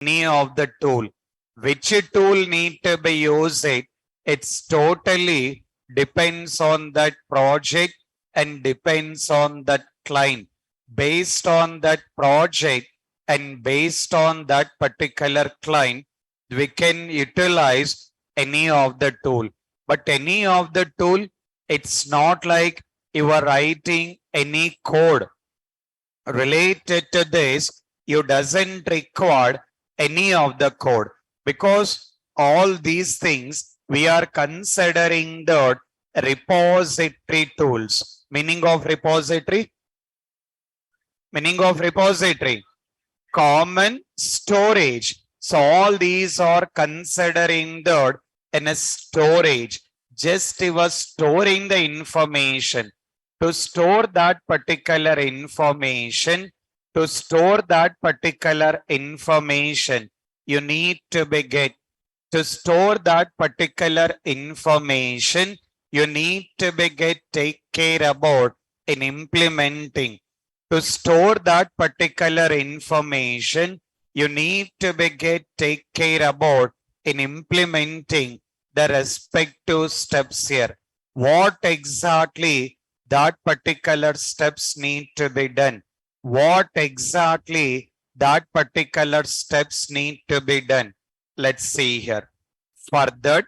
any of the tool. Which tool need to be used? It's totally depends on that project and depends on that client. Based on that project and based on that particular client, we can utilize any of the tool. But any of the tool, it's not like you are writing any code related to this. You doesn't require any of the code, because all these things we are considering the repository tools. Meaning of repository? Meaning of repository? Common storage. So all these are considering that in a storage. Just you are storing the information. To store that particular information, you need to be get. To store that particular information, you need to be get take care about in implementing. To store that particular information, you need to be get take care about in implementing the respective steps here. What exactly that particular steps need to be done? What exactly that particular steps need to be done? Let's see here. For that,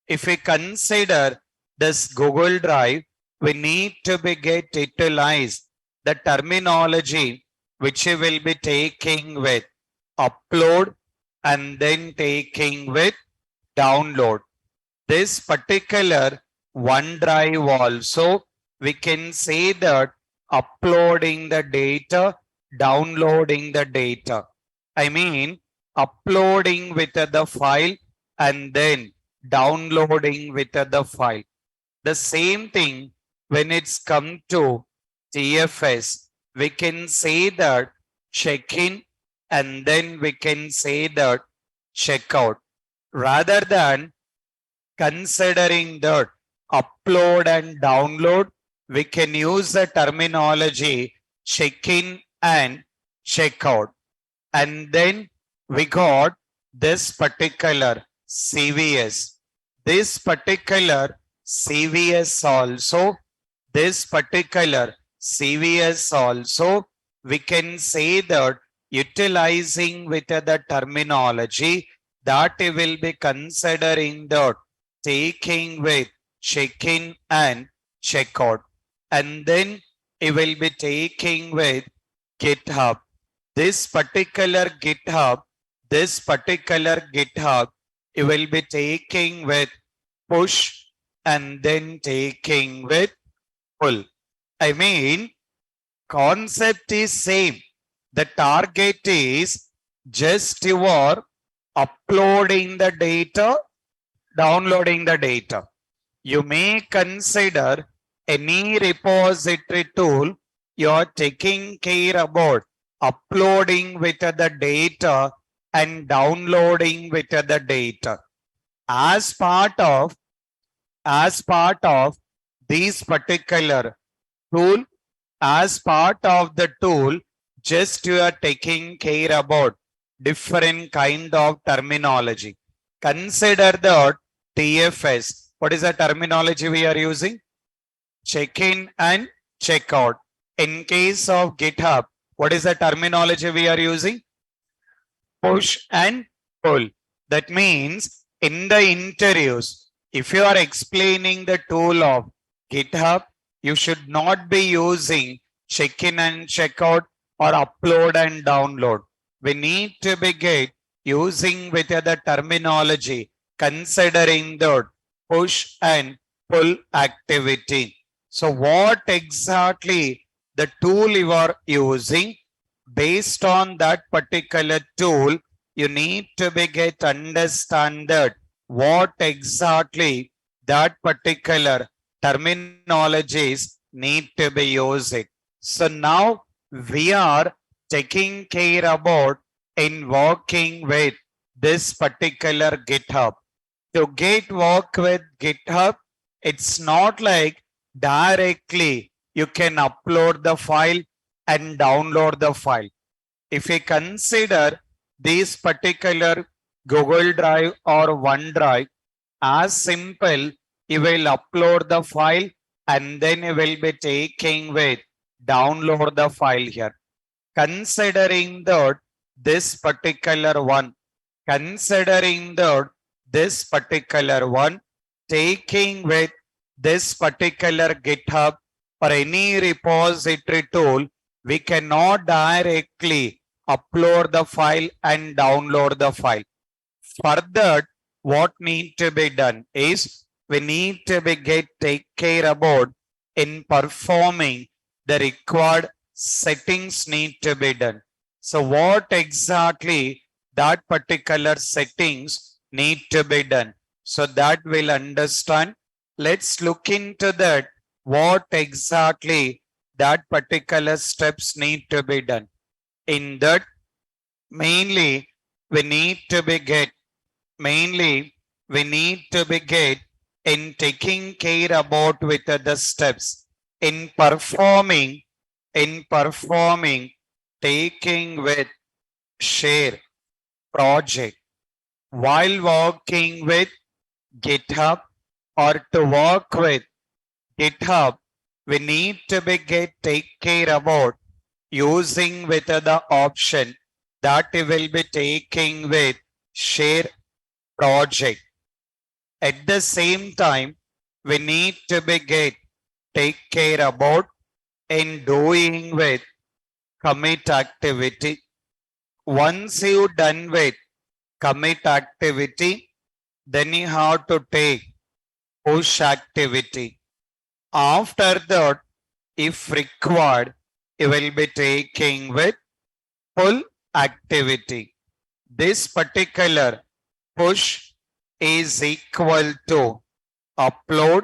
if we consider this Google Drive, we need to be get utilized the terminology which we will be taking with upload and then taking with download. This particular OneDrive also, we can say that uploading the data, downloading the data. I mean, uploading with the file and then downloading with the file. The same thing when it's come to TFS, we can say that check-in and then we can say that checkout. Rather than considering that upload and download, we can use the terminology check-in and checkout. And then we got this particular CVS. This particular CVS also, we can say that utilizing with the terminology that we will be considering that taking with check-in and checkout. And then it will be taking with GitHub. This particular GitHub, it will be taking with push and then taking with pull. I mean, concept is same. The target is just your uploading the data, downloading the data. You may consider any repository tool you are taking care about uploading with the data and downloading with the data. As part of these particular tool, as part of the tool, just you are taking care about different kind of terminology. Consider the TFS. What is the terminology we are using? Check-in and checkout. In case of GitHub, what is the terminology we are using? Push and pull. That means in the interviews, if you are explaining the tool of GitHub, you should not be using check-in and checkout or upload and download. We need to be using with the terminology considering the push and pull activity. So what exactly the tool you are using? Based on that particular tool, you need to be understand that what exactly that particular terminologies need to be used. So now we are taking care about in working with this particular GitHub. To get work with GitHub, it's not like directly you can upload the file and download the file. If we consider this particular Google Drive or OneDrive, as simple, you will upload the file and then you will be taking with download the file here. Considering that this particular one, considering that this particular one, taking with this particular GitHub or any repository tool, we cannot directly upload the file and download the file. Further, what need to be done is we need to be take care about in performing the required settings need to be done. So what exactly that particular settings need to be done? So that we'll understand. Let's look into that. What exactly that particular steps need to be done. In that, mainly we need to be mainly we need to be in taking care about with the steps in performing taking with share project while working with GitHub or to work with GitHub. We need to be take care about using with the option that we will be taking with share project. At the same time, we need to be take care about in doing with commit activity. Once you done with commit activity, then you have to take push activity. After that, if required, you will be taking with pull activity. This particular push is equal to upload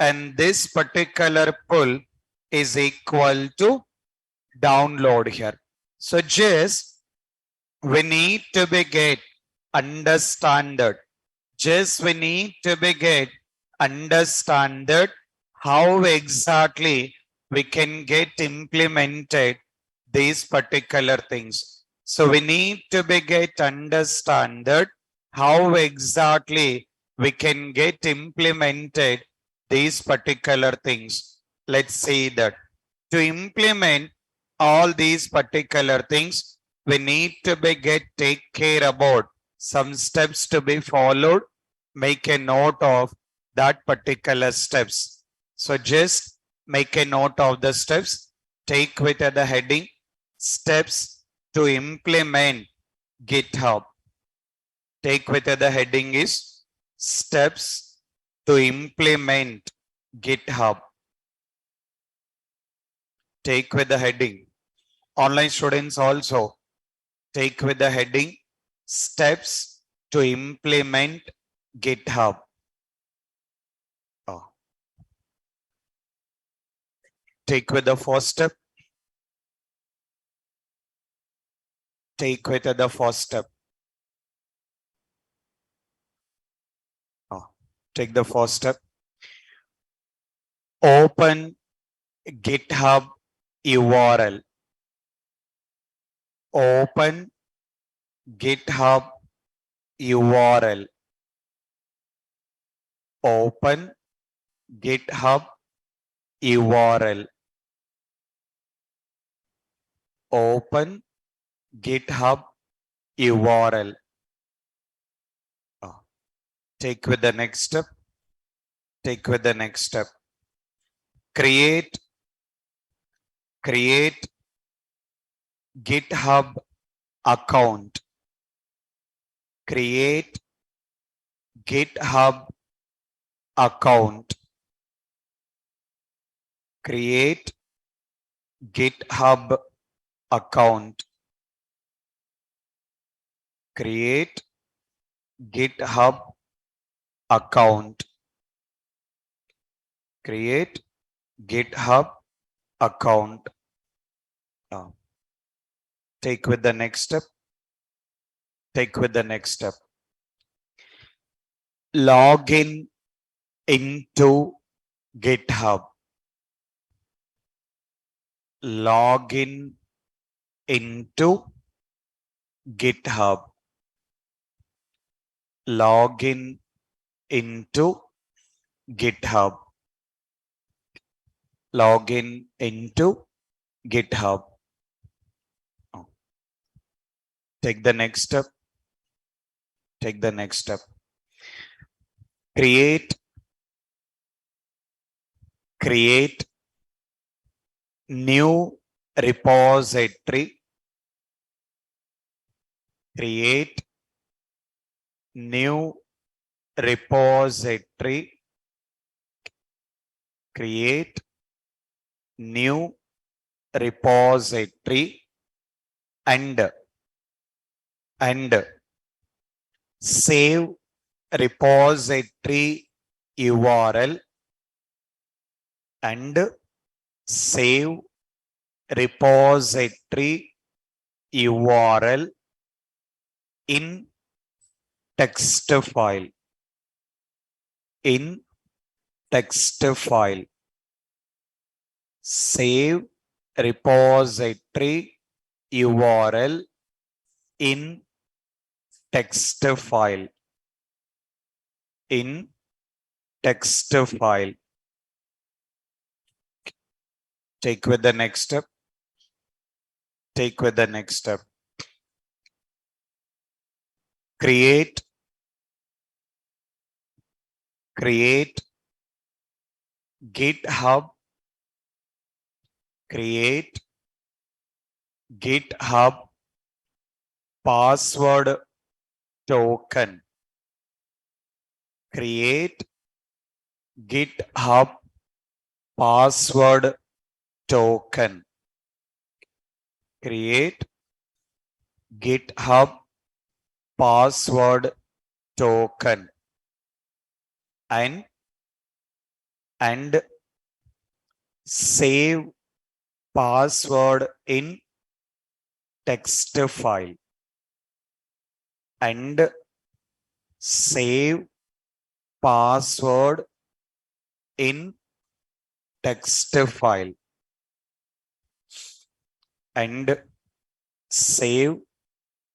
and this particular pull is equal to download here. So just we need to be understand that. Just we need to be understand that how exactly we can get implemented these particular things. So we need to be understand that how exactly we can get implemented these particular things. Let's see that. To implement all these particular things, we need to be take care about some steps to be followed. Make a note of that particular steps. So just make a note of the steps. Take with the heading steps to implement GitHub. Take with the heading is steps to implement GitHub. Take with the heading. Online students also take with the heading steps to implement GitHub. Oh. Take with the first step. Take with the first step. Oh. Take the first step. Open GitHub URL. Open GitHub URL. Open GitHub URL. Open GitHub URL. Oh. Take with the next step. Take with the next step. Create GitHub account. Create GitHub account. Create GitHub account. Create GitHub account. Create GitHub account. Take with the next step. Take with the next step. Login into GitHub. Login into GitHub, login into GitHub, login into GitHub. Take the next step. Take the next step. Create new repository. Create new repository. Create new repository and save repository URL and save repository URL in text file. In text file. Save repository URL in text file. In text file. Take with the next step. Take with the next step. Create GitHub. Create GitHub password token. Create GitHub password token. Create GitHub password token and save password in text file and save password in text file and save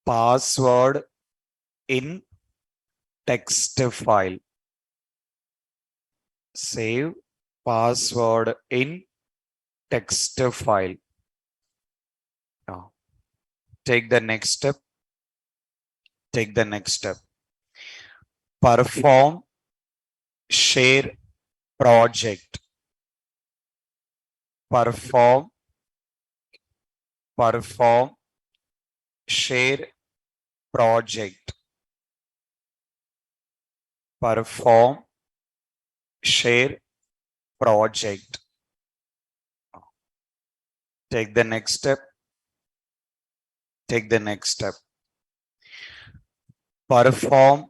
password in text file. Save password in text file. Now, take the next step. Take the next step. Perform share project. Perform share project. Perform share project. Take the next step. Take the next step. Perform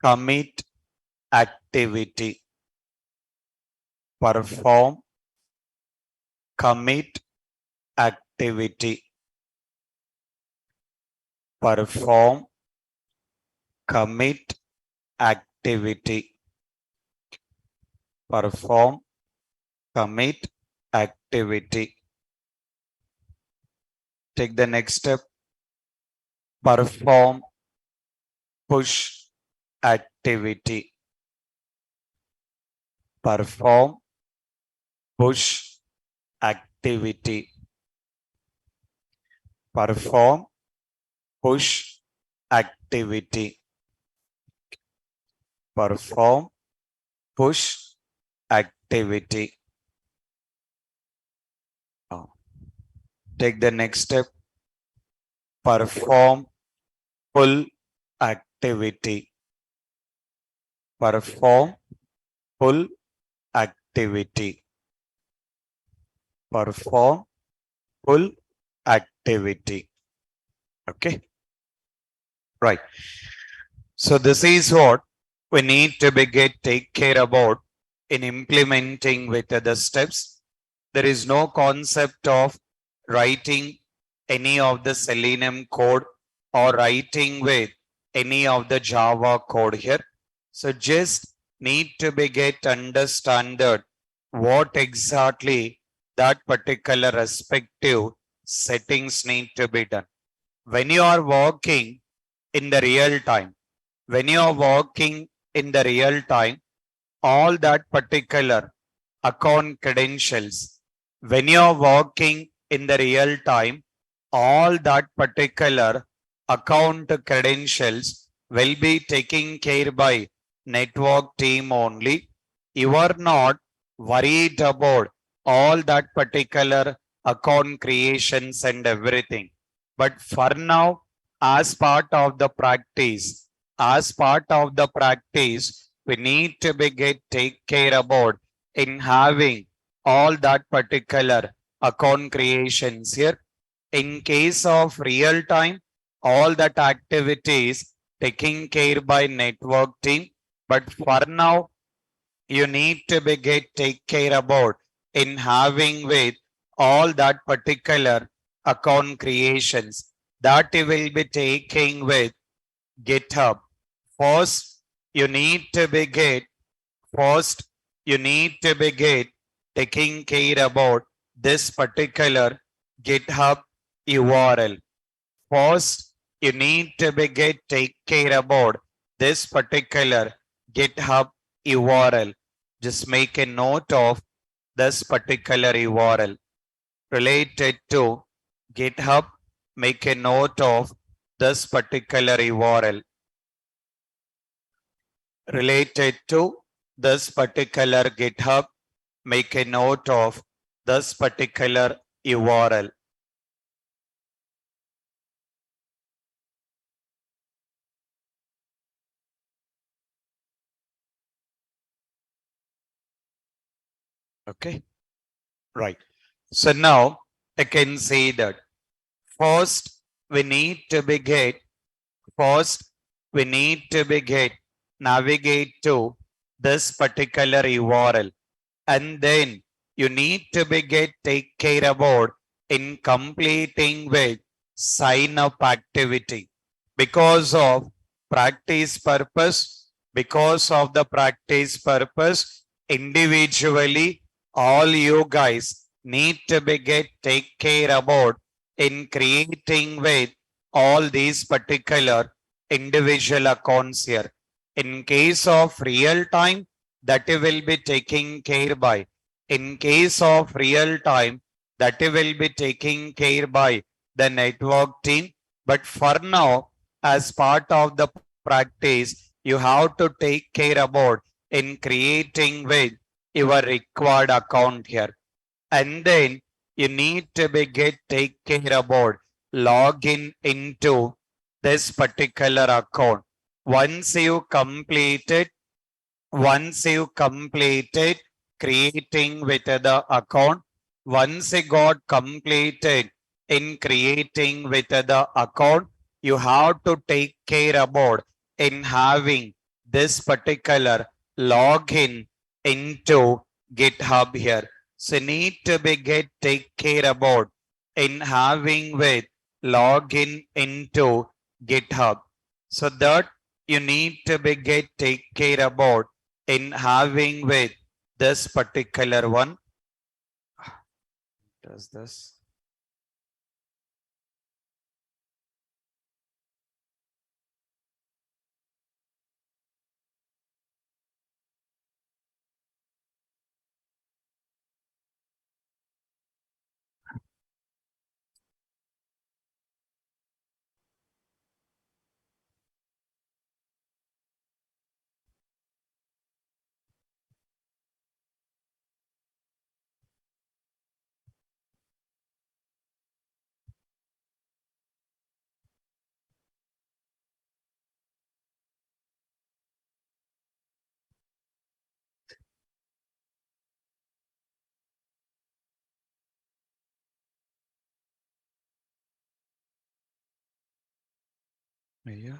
commit activity. Perform commit activity. Perform commit activity. Perform commit activity. Take the next step. Perform push activity. Perform push activity. Perform push activity. Perform push activity. Take the next step. Perform pull activity. Perform pull activity. Perform pull activity. Okay. Right. So this is what we need to take care about in implementing with the steps. There is no concept of writing any of the Selenium code or writing with any of the Java code here. So just need to get understood what exactly that particular respective settings need to be done. when you are working in the real time, when you are working in the real time, all that particular account credentials, when you are working in the real time, all that particular account credentials will be taken care by network team only. You are not worried about all that particular account creations and everything. But for now, as part of the practice, we need to be get take care about in having all that particular account creations here. In case of real time, all that activities taken care by network team. But for now, you need to be get take care about in having with all that particular account creations that you will be taking with GitHub. First, you need to be get first you need to be get taking care about this particular GitHub URL. First, you need to be get take care about this particular GitHub URL. Just make a note of this particular URL related to GitHub. Make a note of this particular URL related to this particular GitHub. Make a note of this particular URL. Okay, right. So now I can say that first we need to be get first we need to be get navigate to this particular URL, and then you need to be get take care about in completing with sign up activity because of practice purpose. Because of the practice purpose, individually all you guys need to be get take care about in creating with all these particular individual accounts here. In case of real time, that will be taken care by. In case of real time, that will be taken care by the network team. But for now, as part of the practice, you have to take care about in creating with your required account here. And then you need to be get take care about login into this particular account. Once you complete it, once you completed creating with the account, once it got completed in creating with the account, you have to take care about in having this particular login into GitHub here. So need to be get take care about in having with login into GitHub. So that you need to be get take care about in having with this particular one. Does this? Yeah.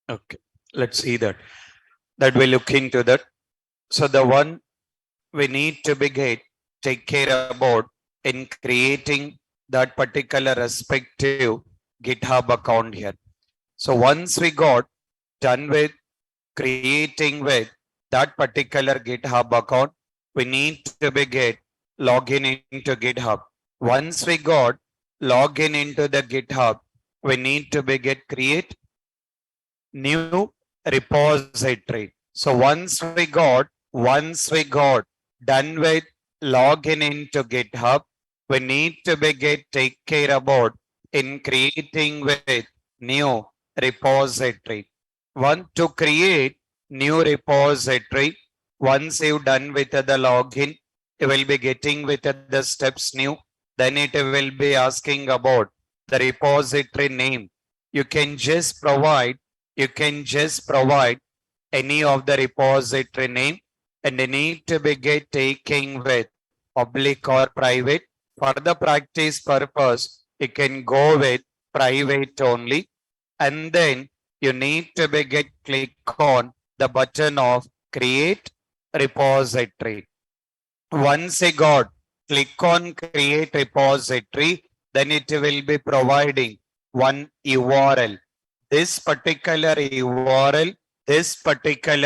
Okay, let's see that. That we look into that. So the one we need to be take care about in creating that particular respective GitHub account here. So once we got done with creating with that particular GitHub account, we need to be login into GitHub. Once we got login into the GitHub, we need to be create new repository. So once we got done with login into GitHub, we need to be take care about in creating with new repository. One to create new repository. Once you've done with the login, you will be getting with the steps new. Then it will be asking about the repository name. You can just provide you can just provide any of the repository name and they need to be taking with public or private. For the practice purpose, you can go with private only. And then you need to be click on the button of create repository. Once you got click on create repository, then it will be providing one URL. This particular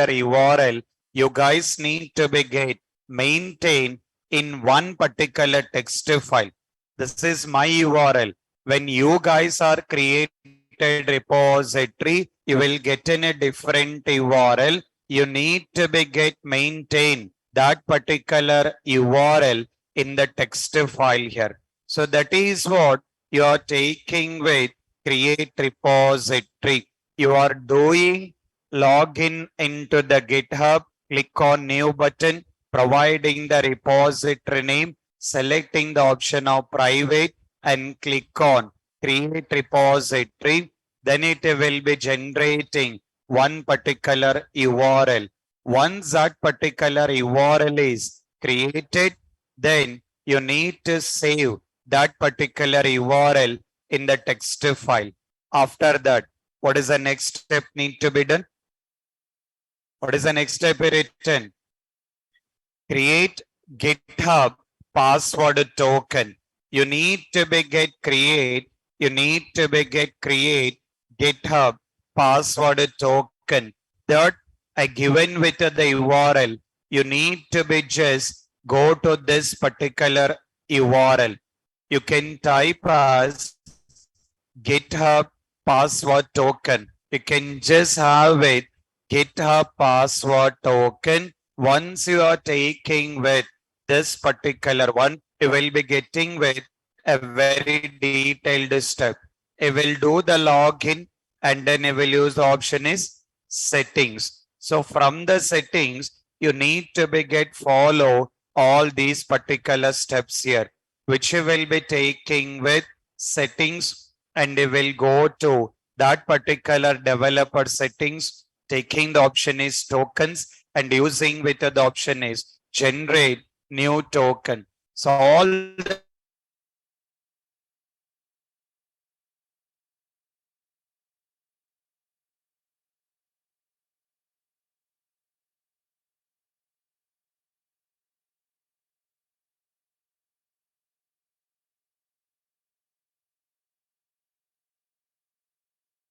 URL, you guys need to be maintain in one particular text file. This is my URL. When you guys are created repository, you will get in a different URL. You need to be maintain that particular URL in the text file here. So that is what you are taking with create repository. You are doing login into the GitHub, click on new button, providing the repository name, selecting the option of private and click on create repository. Then it will be generating one particular URL. Once that particular URL is created, then you need to save that particular URL in the text file. After that, what is the next step need to be done? What is the next step written? Create GitHub password token. You need to be create GitHub password token that I given with the URL. You need to be just go to this particular URL. You can type as GitHub password token. You can just have it GitHub password token. Once you are taking with this particular one, you will be getting with a very detailed step. You will do the login and then you will use the option is settings. So from the settings, you need to be follow all these particular steps here, which you will be taking with settings and you will go to that particular developer settings, taking the option is tokens and using with the option is generate new token. So all the steps you will be taking with creating GitHub password token. Once you are taking with create GitHub password token, then it will be generating one particular URL. Once you are taking with that particular URL, you need to be create new repository.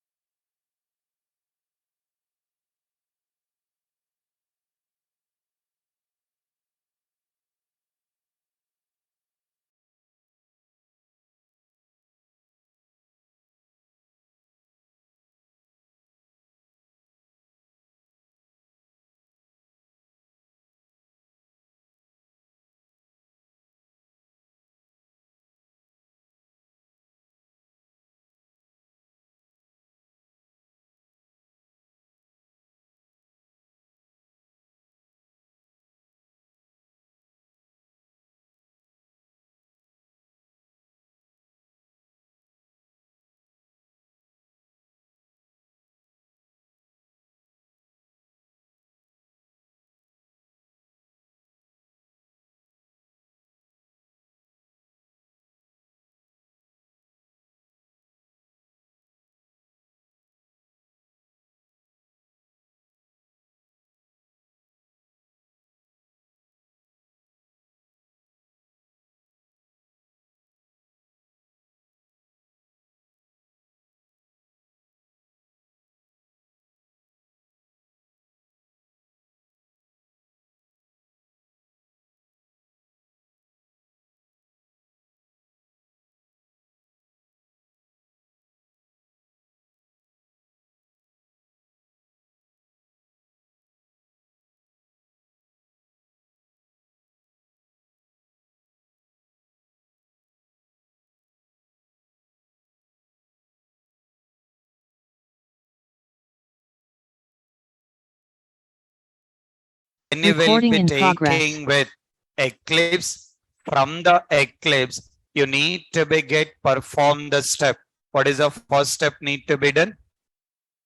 Then you will Recording be in progress. taking with Eclipse. From the Eclipse, you need to be get perform the step. What is the first step need to be done?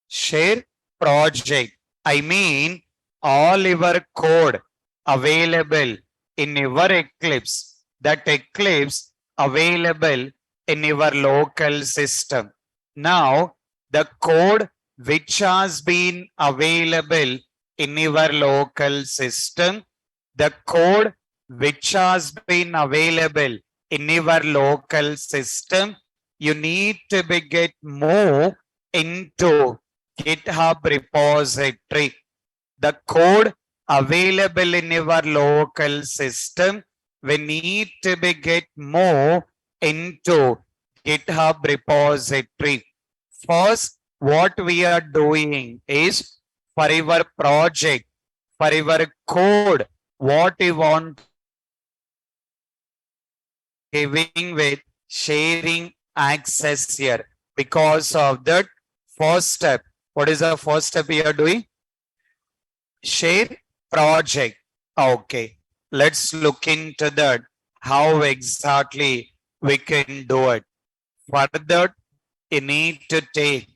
Share project. I mean, all your code available in your Eclipse. That Eclipse available in your local system. Now, the code which has been available in your local system, the code which has been available in your local system, you need to be get more into GitHub repository. The code available in your local system, we need to be get more into GitHub repository. First, what we are doing is for your project, for your code, what you want to share, we are giving with sharing access here. Because of that first step, what is the first step we are doing? Share project. Okay, let's look into that, how exactly we can do it. For that, you need to take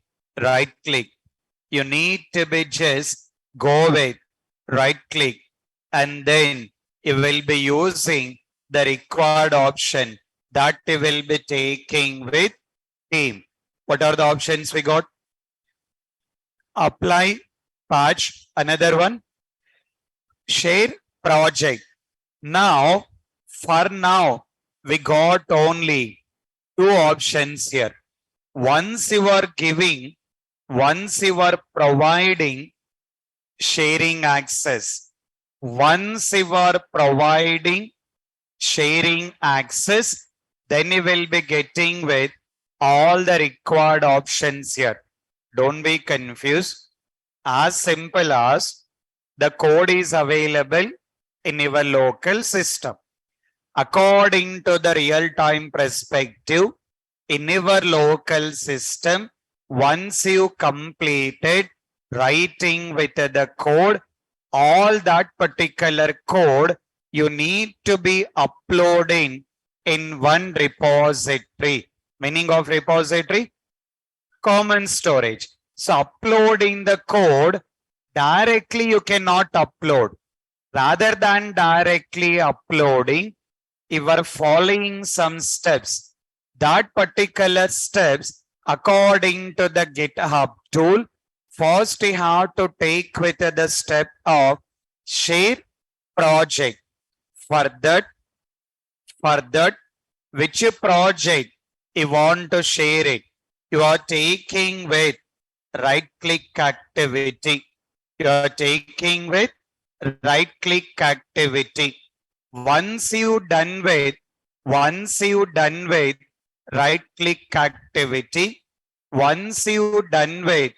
right click. You need to be just go with right click, and then you will be using the required option that you will be taking with team. What are the options we got? Apply, patch, another one, share project. Now, for now, we got only two options here. Once you are giving, once you are providing sharing access, once you are providing sharing access, then you will be getting with all the required options here. Don't be confused. As simple as the code is available in your local system. According to the real-time perspective, in your local system, once you completed writing with the code, all that particular code you need to be uploading in one repository. Meaning of repository? Common storage. So uploading the code directly you cannot upload. Rather than directly uploading, you are following some steps. That particular steps, according to the GitHub tool, first you have to take with the step of share project. For that, which project you want to share it, you are taking with right click activity. You are taking with right click activity. Once you done with, once you done with right click activity, once you done with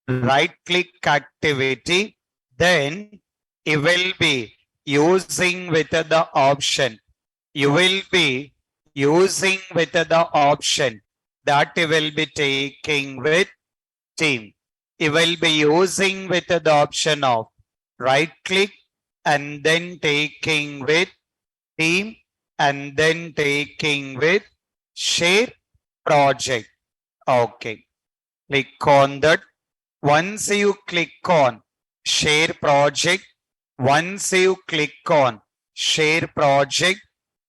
right click activity, then you will be using with the option. You will be using with the option that you will be taking with team. You will be using with the option of right click and then taking with team and then taking with share project. Okay, click on that. Once you click on share project, once you click on share project,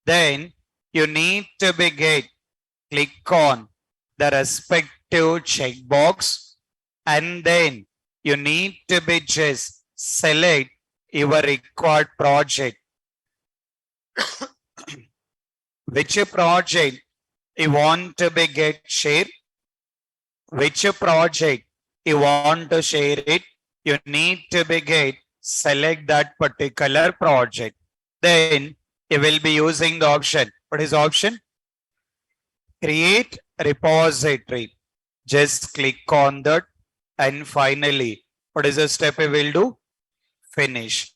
then you need to be get click on the respective checkbox, and then you need to be just select your required project. Which project you want to be get share, which project you want to share it, you need to be get select that particular project. Then you will be using the option. What is the option? Create repository. Just click on that, and finally, what is the step we will do? Finish.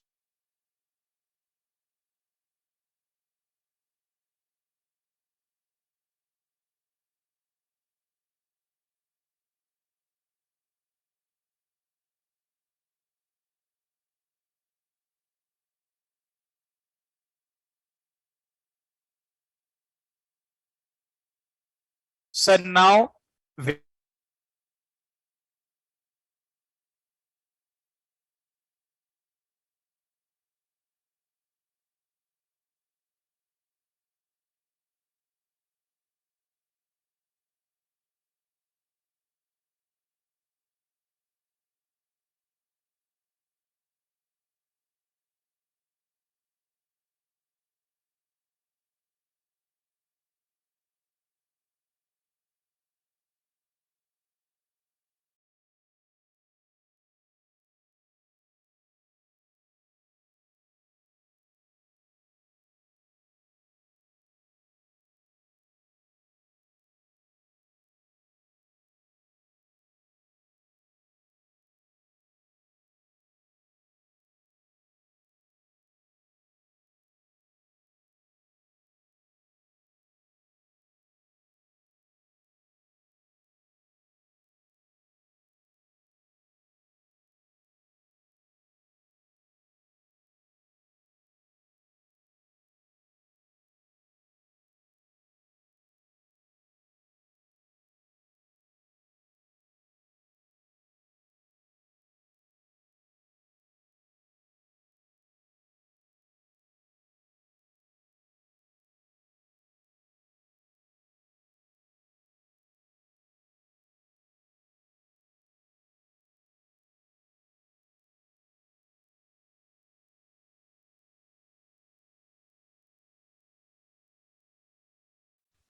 So now we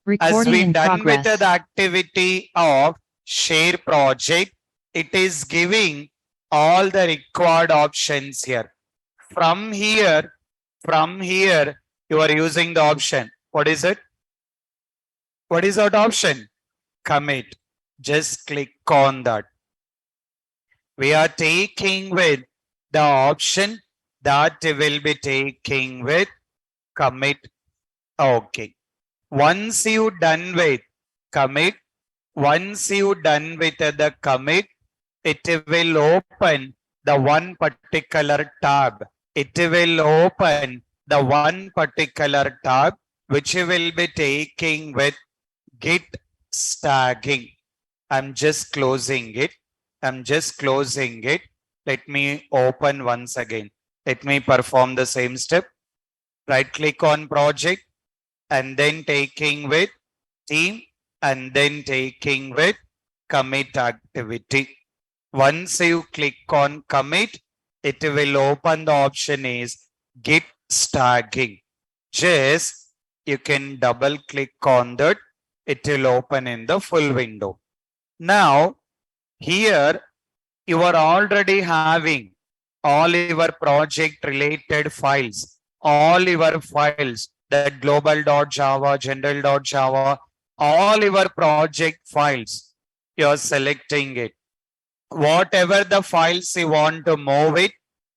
as Recording we in done with the progress. activity of share project, it is giving all the required options here. From here, from here, you are using the option. What is it? What is that option? Commit. Just click on that. We are taking with the option that will be taking with commit. Okay. Once you done with commit, once you done with the commit, it will open the one particular tab. It will open the one particular tab which will be taking with git stagging. I'm just closing it. I'm just closing it. Let me open once again. Let me perform the same step. Right click on project and then taking with team and then taking with commit activity. Once you click on commit, it will open the option is git stagging. Just you can double click on that. It will open in the full window. Now here you are already having all your project related files, all your files, that global.java, general.java, all your project files. You are selecting it. Whatever the files you want to move it,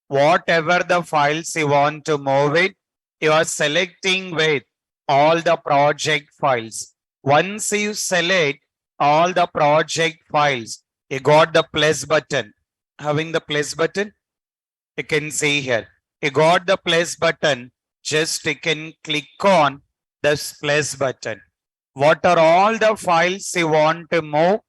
whatever the files you want to move it, you are selecting with all the project files. Once you select all the project files, you got the plus button. Having the plus button, you can see here. You got the plus button. Just you can click on this plus button. What are all the files you want to move?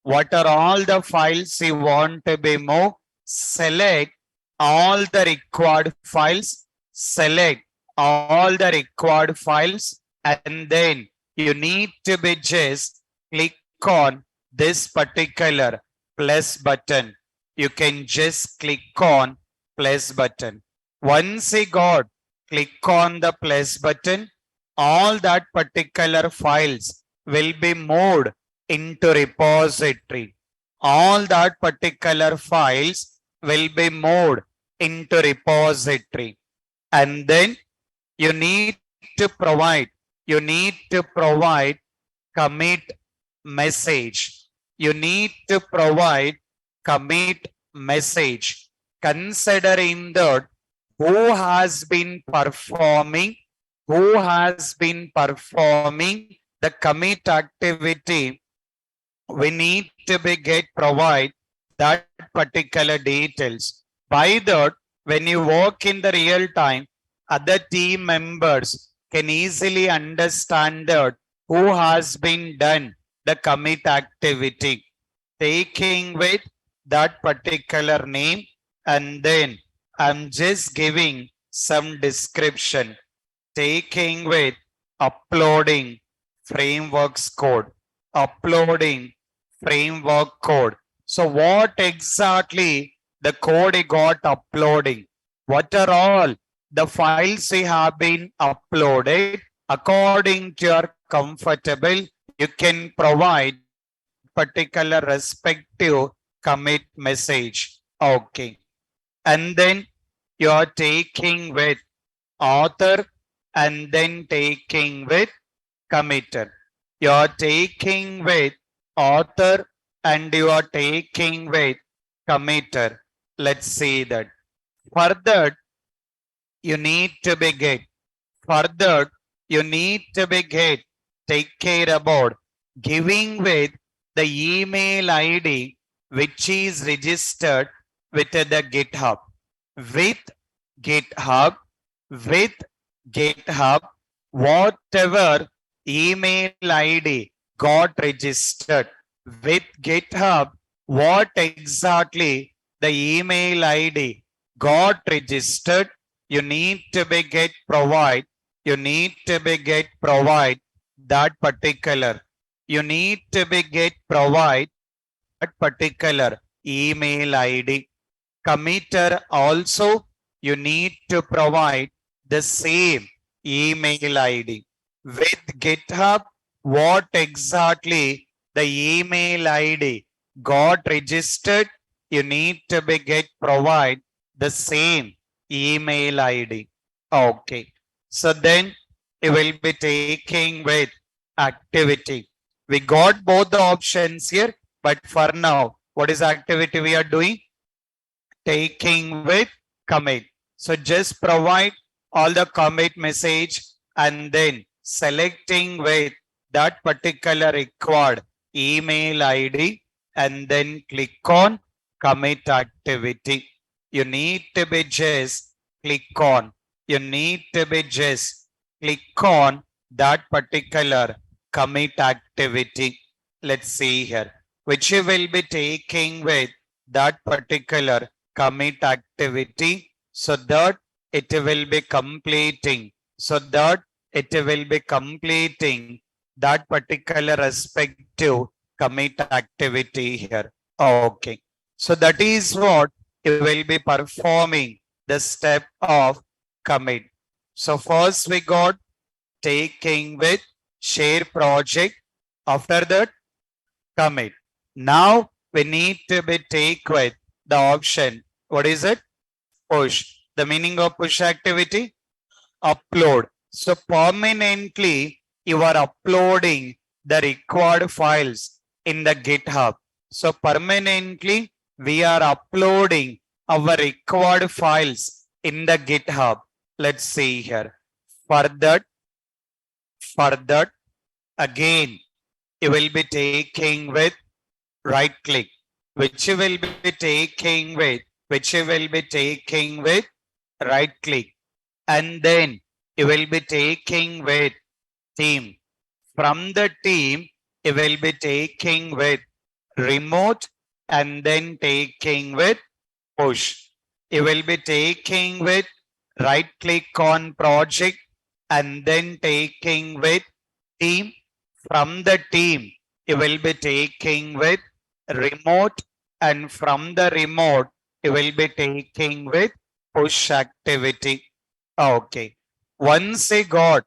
What are all the files you want to be moved? Select all the required files. Select all the required files, and then you need to be just click on this particular plus button. You can just click on plus button. Once you got click on the plus button, all that particular files will be moved into repository. All that particular files will be moved into repository. And then you need to provide commit message. You need to provide commit message. Considering that who has been performing, the commit activity, we need to be get provide that particular details. By that, when you work in the real time, other team members can easily understand that who has been done the commit activity, taking with that particular name, and then I'm just giving some description, taking with uploading frameworks code, uploading framework code. So what exactly the code it got uploading? What are all the files we have been uploaded according to your comfortable? You can provide that particular respective commit message. Okay. And then you're taking with author and then taking with committer. You're taking with author and you are taking with committer. Let's see that. Further, you need to be get. Further, you need to be get. Take care about giving with the email ID which is registered with the GitHub. With GitHub, with GitHub, whatever email ID got registered with GitHub, what exactly the email ID got registered, you need to be get provide, you need to be get provide that particular, you need to be get provide that particular email ID. Committer also, you need to provide the same email ID. With GitHub, what exactly the email ID got registered, you need to be get provide the same email ID. Okay. So then you will be taking with activity. We got both the options here, but for now, what is activity we are doing? Taking with commit. So just provide all the commit message and then selecting with that particular required email ID and then click on commit activity. You need to be just click on. You need to be just click on that particular commit activity. Let's see here, which you will be taking with that particular commit activity so that it will be completing, so that it will be completing that particular respective commit activity here. Okay. So that is what you will be performing the step of commit. So first we got taking with share project. After that, commit. Now we need to be take with the option. What is it? Push. The meaning of push activity? Upload. So permanently you are uploading the required files in the GitHub. So permanently we are uploading our required files in the GitHub. Let's see here. For that, again, you will be taking with right click, which you will be taking with, which you will be taking with right click, and then you will be taking with team. From the team, you will be taking with remote and then taking with push. You will be taking with right click on project and then taking with team. From the team, you will be taking with remote, and from the remote, you will be taking with push activity. Okay. Once you got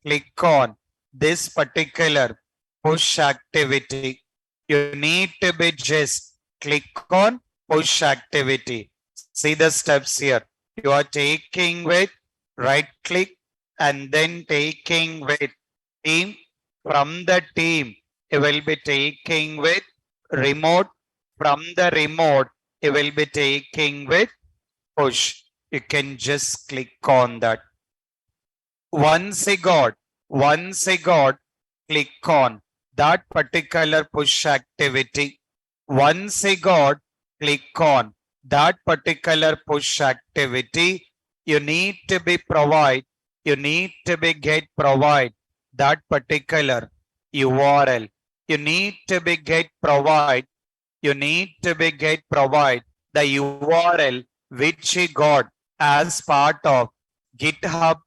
click on this particular push activity, you need to be just click on push activity. See the steps here. You are taking with right click and then taking with team. From the team, you will be taking with remote. From the remote, you will be taking with push. You can just click on that. Once I got, click on that particular push activity. Once I got, click on that particular push activity. You need to be provide, you need to be get provide that particular URL. you need to be get provide, you need to be get provide the URL which you got as part of GitHub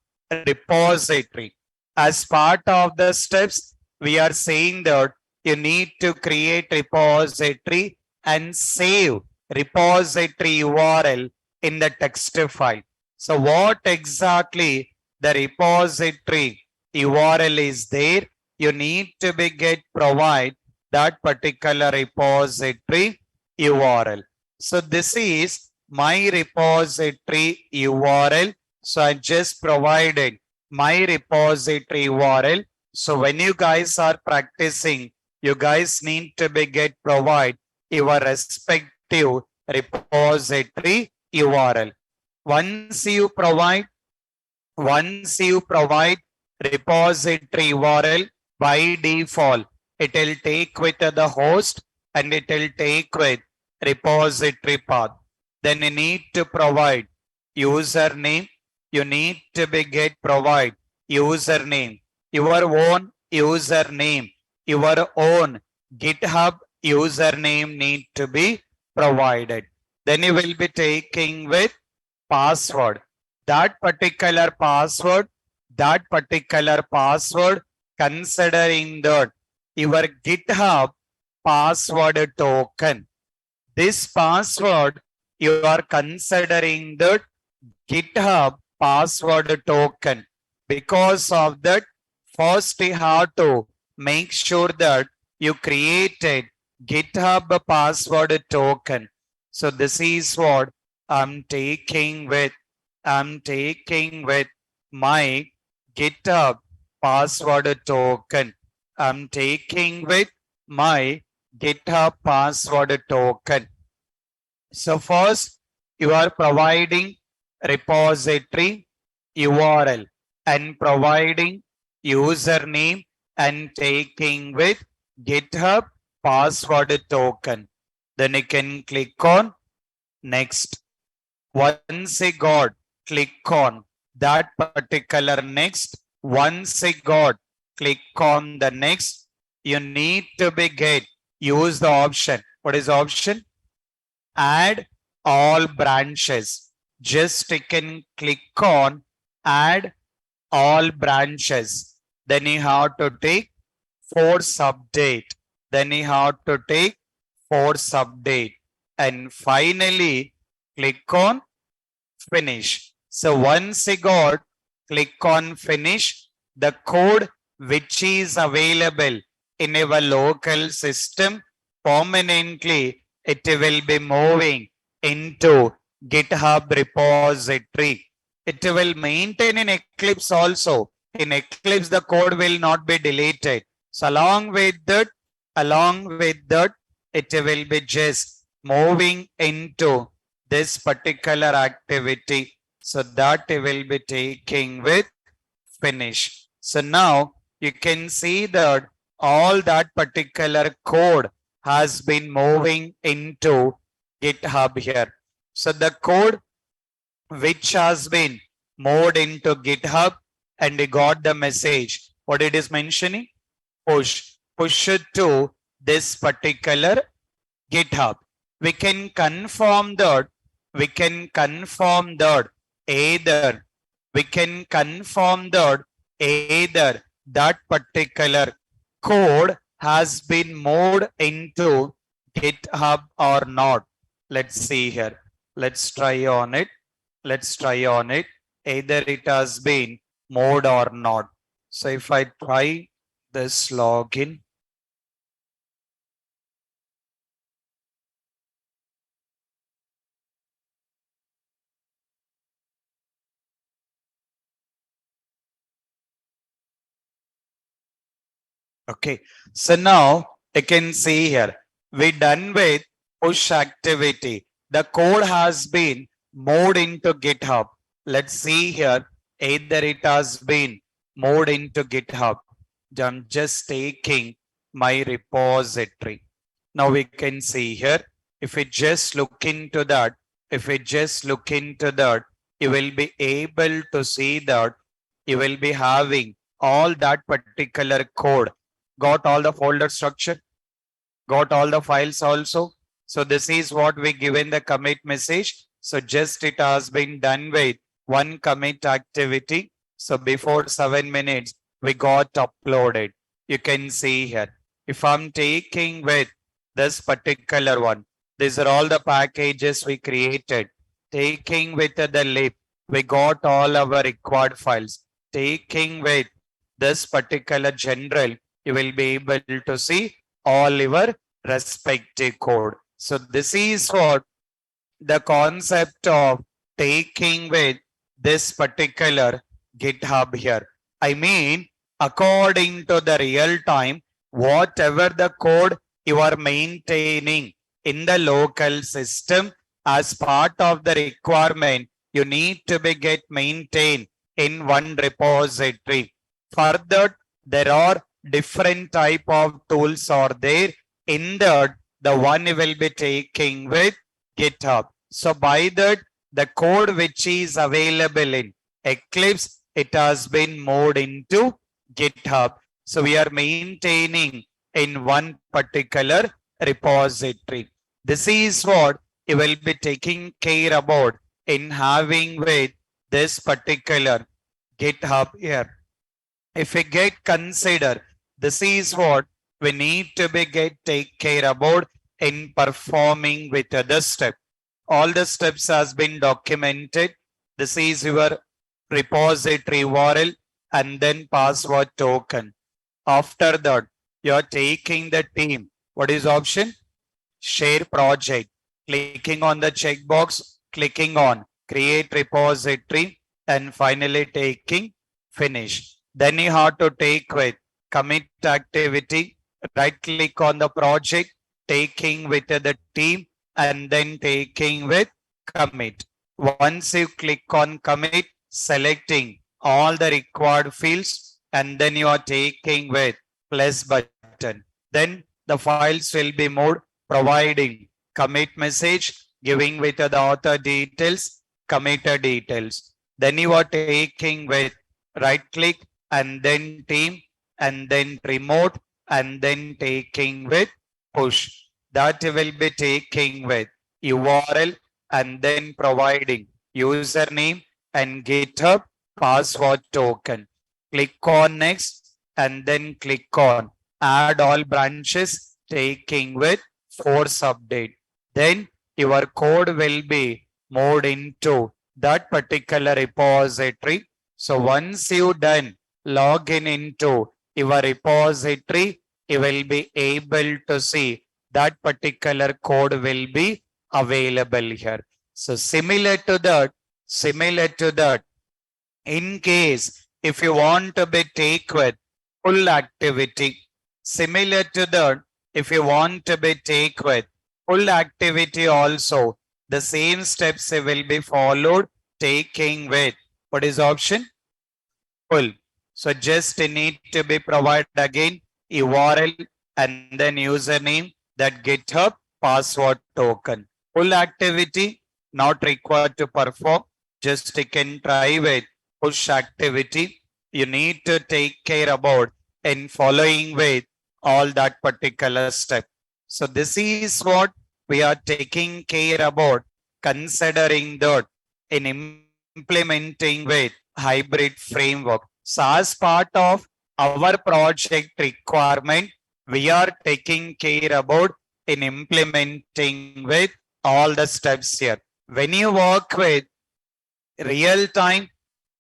repository. As part of the steps, we are saying that you need to create repository and save repository URL in the text file. So what exactly the repository URL is there? You need to be get provide that particular repository URL. So this is my repository URL. So I just provided my repository URL. So when you guys are practicing, you guys need to be get provide your respective repository URL. Once you provide repository URL by default, it will take with the host and it will take with repository path. Then you need to provide username. You need to be get provide username, your own username, your own GitHub username need to be provided. Then you will be taking with password. That particular password, considering that your GitHub password token. This password, you are considering that GitHub password token. Because of that, first you have to make sure that you created GitHub password token. So this is what I'm taking with my GitHub password token. I'm taking with my GitHub password token. So first, you are providing repository URL and providing username and taking with GitHub password token. Then you can click on next. Once you got click on that particular next, once you got click on the next, you need to be get use the option. What is the option? Add all branches. Just you can click on add all branches. Then you have to take force update. Then you have to take force update. And finally, click on finish. So once you got click on finish, the code which is available in our local system permanently, it will be moving into GitHub repository. It will maintain in Eclipse also. In Eclipse, the code will not be deleted. So along with that, it will be just moving into this particular activity. So that will be taking with finish. So now you can see that all that particular code has been moving into GitHub here. So the code which has been moved into GitHub and you got the message. What it is mentioning? Push it to this particular GitHub. We can confirm that either that particular code has been moved into GitHub or not. Let's see here. Let's try on it. Either it has been moved or not. So if I try this login, okay, so now you can see here, we done with push activity. The code has been moved into GitHub. Let's see here, either it has been moved into GitHub. I'm just taking my repository. Now we can see here, if we just look into that, you will be able to see that you will be having all that particular code Got all the folder structure, got all the files also. So this is what we given the commit message. So just it has been done with one commit activity. So before 7 minutes, we got uploaded. You can see here. If I'm taking with this particular one, these are all the packages we created. Taking with the lib, we got all our required files. Taking with this particular general, you will be able to see all your respective code. So this is what the concept of taking with this particular GitHub here. I mean, according to the real time, whatever the code you are maintaining in the local system as part of the requirement, you need to be get maintained in one repository. Further, there are different type of tools are there. In that, the one will be taking with GitHub. So by that, the code which is available in Eclipse, it has been moved into GitHub. So we are maintaining in one particular repository. This is what you will be taking care about in having with this particular GitHub here. If we get consider, this is what we need to be get take care about in performing with other step. All the steps has been documented. This is your repository URL and then password token. After that, you are taking the team. What is option? Share project. Clicking on the checkbox, clicking on create repository, and finally taking finish. Then you have to take with commit activity, right click on the project, taking with the team, and then taking with commit. Once you click on commit, selecting all the required fields, and then you are taking with plus button. Then the files will be moved, providing commit message, giving with the author details, committer details. Then you are taking with right click and then team and then remote and then taking with push. That will be taking with URL and then providing username and GitHub password token. Click on next and then click on add all branches taking with force update. Then your code will be moved into that particular repository. So once you done login into your repository, you will be able to see that particular code will be available here. So similar to that, in case if you want to be take with full activity, similar to that, if you want to be take with full activity also, the same steps will be followed, taking with what is option? Full. So just need to be provided again URL and then username, that GitHub password token. Full activity not required to perform. Just you can try with push activity. You need to take care about in following with all that particular step. So this is what we are taking care about, considering that in implementing with hybrid framework. So as part of our project requirement, we are taking care about in implementing with all the steps here. When you work with real time,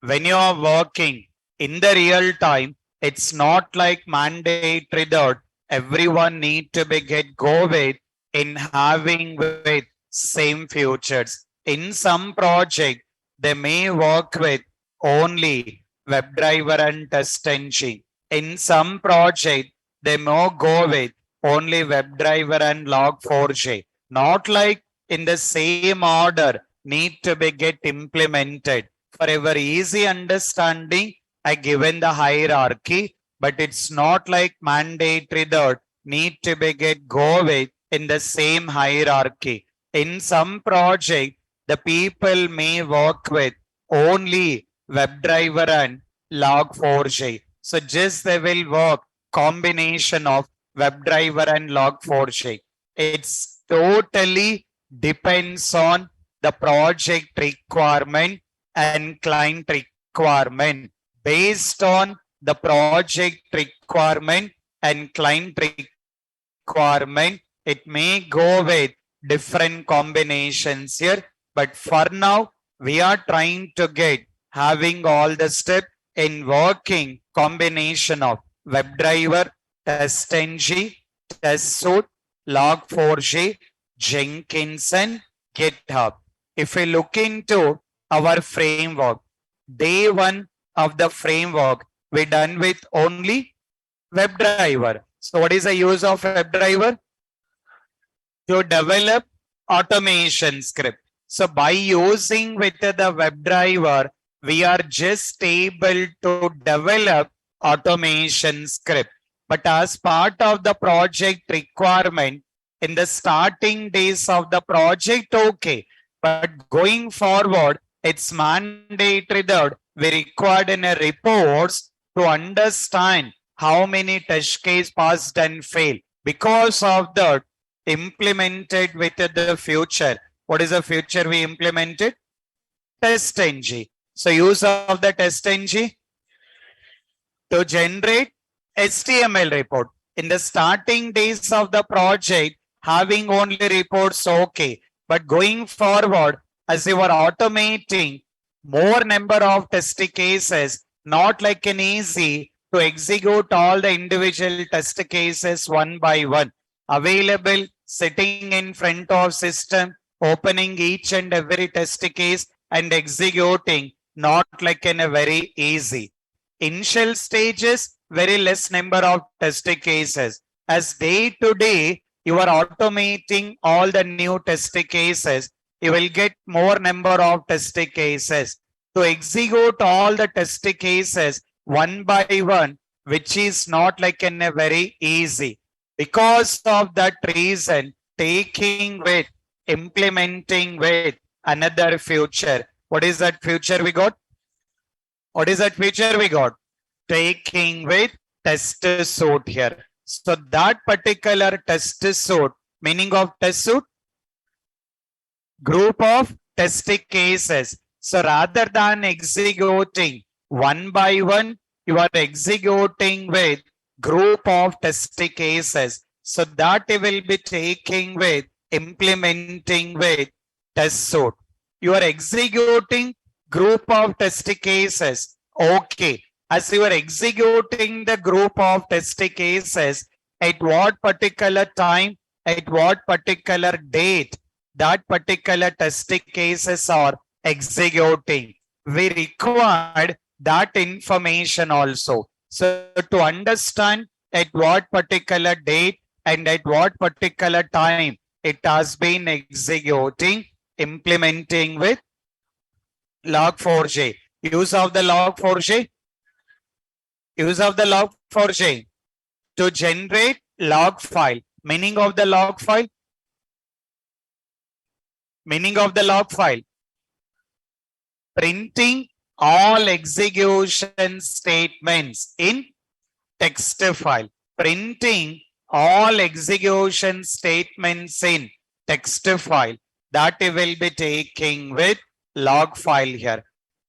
when you are working in the real time, it's not like mandatory that everyone need to be get go with in having with same features. In some project, they may work with only WebDriver and test engine. In some project, they may go with only WebDriver and Log4j. Not like in the same order need to be get implemented. For our easy understanding, I given the hierarchy, but it's not like mandatory that need to be get go with in the same hierarchy. In some project, the people may work with only WebDriver and Log4j. So just they will work combination of WebDriver and Log4j. It's totally depends on the project requirement and client requirement. Based on the project requirement and client requirement, it may go with different combinations here. But for now, we are trying to get having all the step in working combination of WebDriver, TestNG, TestSuite, Log4j, Jenkins, and GitHub. If we look into our framework, day one of the framework, we done with only WebDriver. So what is the use of WebDriver? To develop automation script. So by using with the WebDriver, we are just able to develop automation script. But as part of the project requirement, in the starting days of the project, okay. But going forward, it's mandatory that we required in a reports to understand how many test case passed and failed. Because of that, implemented with the future. What is the future we implemented? TestNG. So use of the TestNG to generate HTML report. In the starting days of the project, having only reports, okay. But going forward, as you are automating more number of test cases, not like an easy to execute all the individual test cases one by one. Available, sitting in front of system, opening each and every test case and executing, not like in a very easy. Initial stages, very less number of test cases. As day to day, you are automating all the new test cases, you will get more number of test cases. To execute all the test cases one by one, which is not like in a very easy. Because of that reason, taking with, implementing with another future. What is that future we got? What is that feature we got? Taking with test suite here. So that particular test suite, meaning of test suite, group of test cases. So rather than executing one by one, you are executing with group of test cases. So that you will be taking with, implementing with test suite. You are executing group of test cases. Okay. As you are executing the group of test cases, at what particular time, at what particular date, that particular test cases are executing. We required that information also. So to understand at what particular date and at what particular time it has been executing, implementing with log4j. Use of the log4j. Use of the log4j to generate log file. Meaning of the log file. Meaning of the log file. Printing all execution statements in text file. Printing all execution statements in text file. That you will be taking with log file here.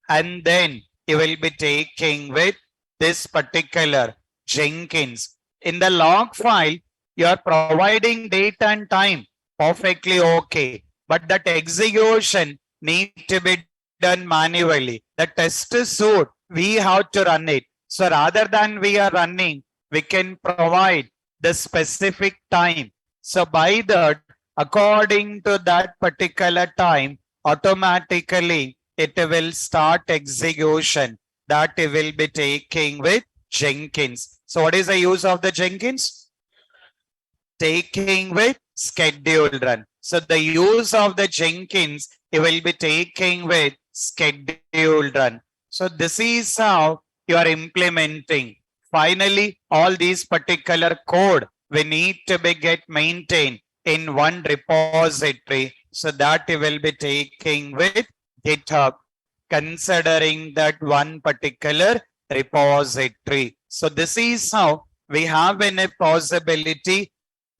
And then you will be taking with this particular Jenkins. In the log file, you are providing date and time. Perfectly okay. But that execution need to be done manually. The test suite, we have to run it. So rather than we are running, we can provide the specific time. So by that, according to that particular time, automatically it will start execution. That it will be taking with Jenkins. So what is the use of the Jenkins? Taking with schedule run. So the use of the Jenkins, it will be taking with schedule run. So this is how you are implementing. Finally, all these particular code we need to be get maintained in one repository. So that you will be taking with GitHub, considering that one particular repository. So this is how we have a possibility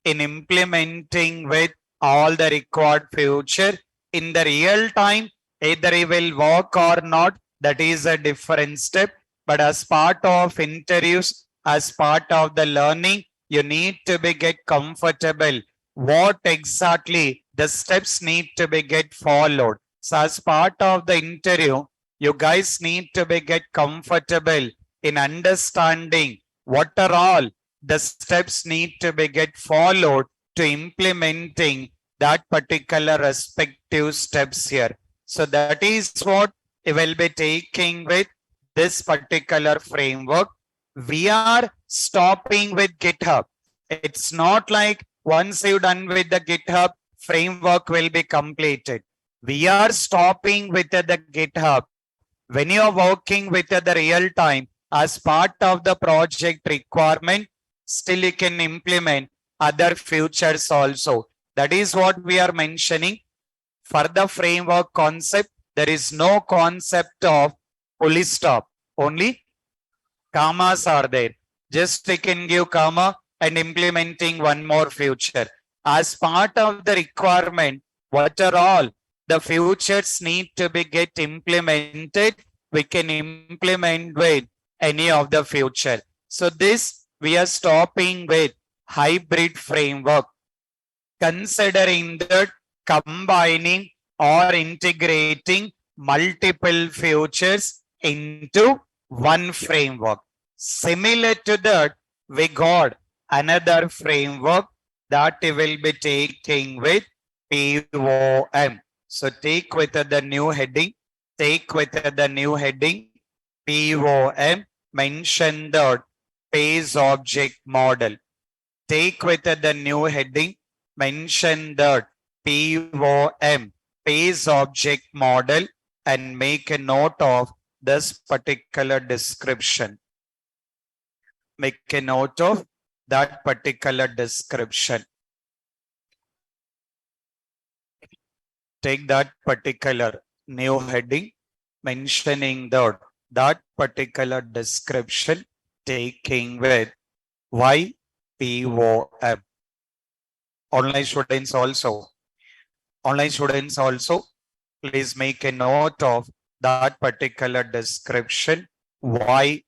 in implementing with all the required future in the real time. Either it will work or not, that is a different step. But as part of interviews, as part of the learning, you need to be get comfortable what exactly the steps need to be get followed. So as part of the interview, you guys need to be get comfortable in understanding what are all the steps need to be get followed to implementing that particular respective steps here. So that is what we will be taking with this particular framework. We are stopping with GitHub. It's not like once you're done with the GitHub, framework will be completed. We are stopping with the GitHub. When you are working with the real time as part of the project requirement, still you can implement other features also. That is what we are mentioning. For the framework concept, there is no concept of fully stop. Only commas are there. Just they can give comma and implementing one more feature. As part of the requirement, what are all the features need to be get implemented, we can implement with any of the future. So this we are stopping with hybrid framework, considering that combining or integrating multiple features into one framework. Similar to that, we got another framework that we will be taking with POM. So take with the new heading, take with the new heading POM, mention the phase object model. Take with the new heading, mention the POM, phase object model, and make a note of this particular description. Make a note of that particular description. Take that particular new heading, mentioning that particular description, taking with YPOM. Online students also. Online students also, please make a note of that particular description, YPOM.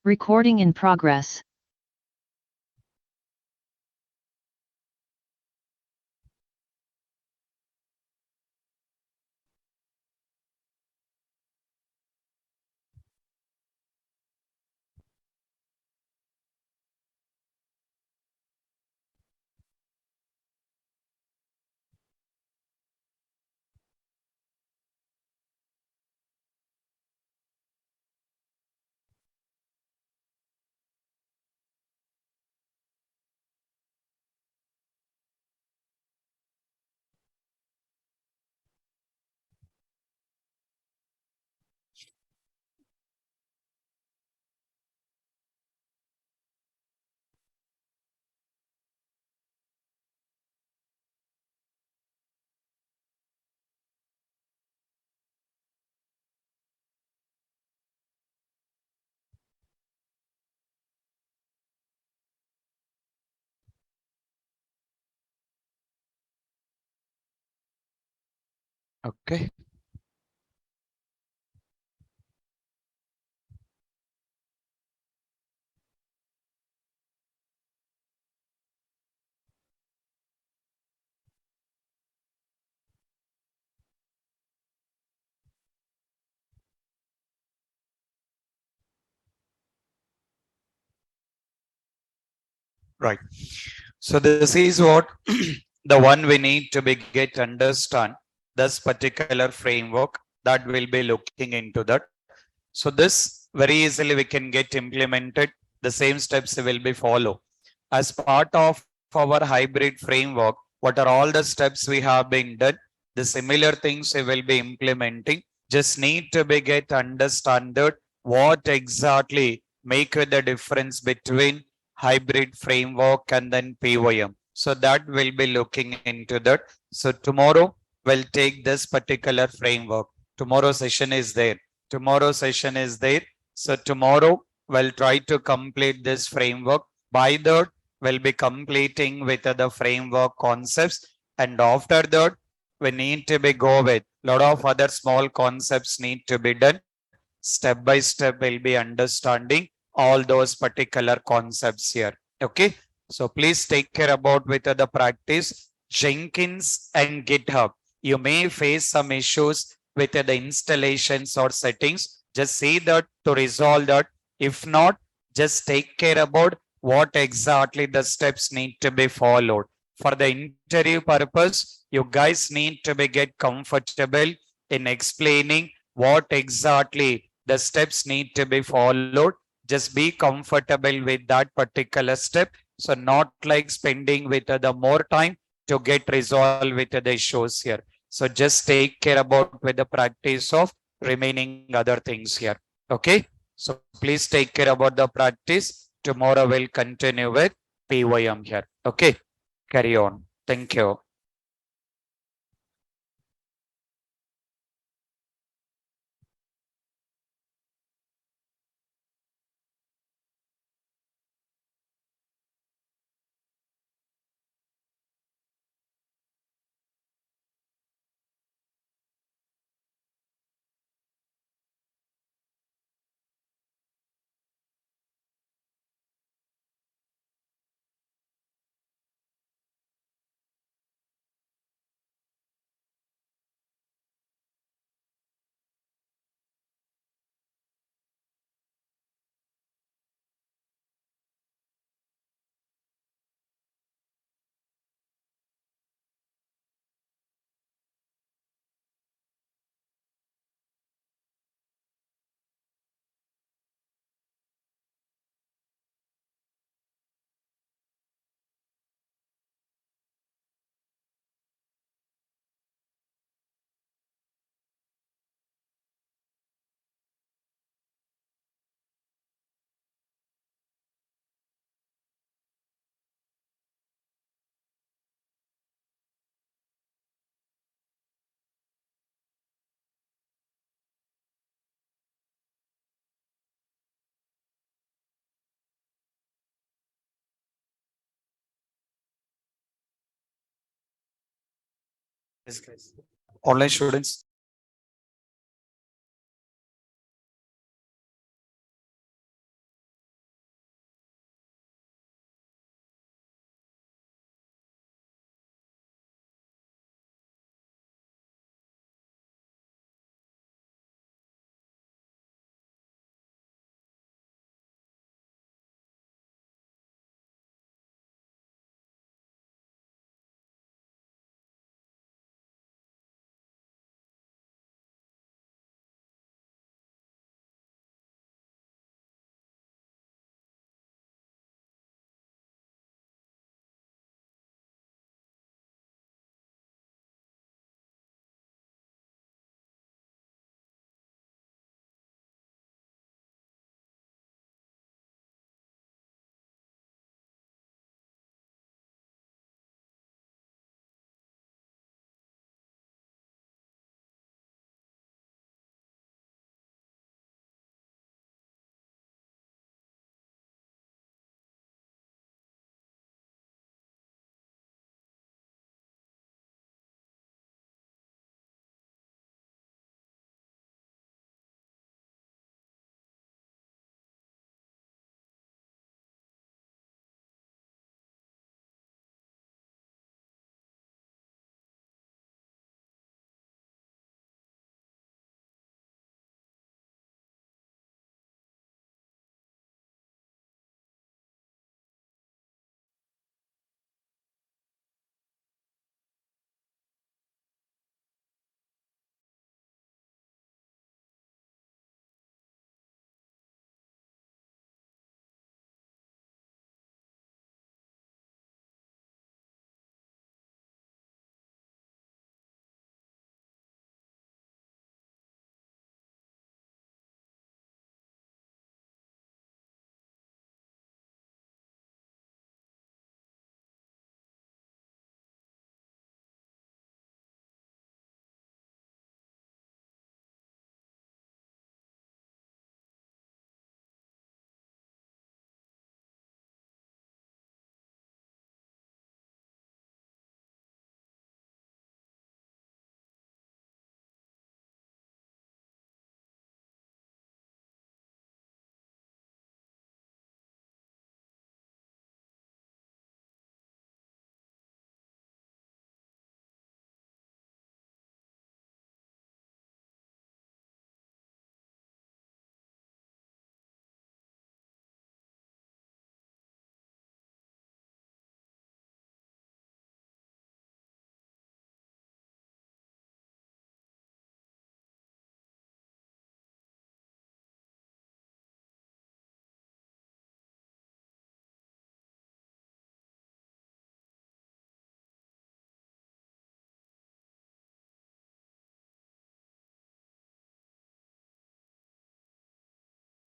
Recording in progress. Okay. Right. So this is what the one we need to be get understand this particular framework that will be looking into that. So this very easily we can get implemented. The same steps will be follow as part of our hybrid framework. What are all the steps we have been done? The similar things we will be implementing. Just need to be get understood what exactly make the difference between hybrid framework and then POM. So that we'll be looking into that. So tomorrow we'll take this particular framework. Tomorrow session is there. Tomorrow session is there. So tomorrow we'll try to complete this framework. By that, we'll be completing with the framework concepts. And after that, we need to be go with lot of other small concepts need to be done. Step by step, we'll be understanding all those particular concepts here. Okay. So please take care about with the practice. Jenkins and GitHub. You may face some issues with the installations or settings. Just see that to resolve that. If not, just take care about what exactly the steps need to be followed. For the interview purpose, you guys need to be get comfortable in explaining what exactly the steps need to be followed. Just be comfortable with that particular step. So not like spending with the more time to get resolved with the issues here. So just take care about with the practice of remaining other things here. Okay. So please take care about the practice. Tomorrow we'll continue with PYM here. Okay. Carry on. Thank you. Yes, guys. Online students.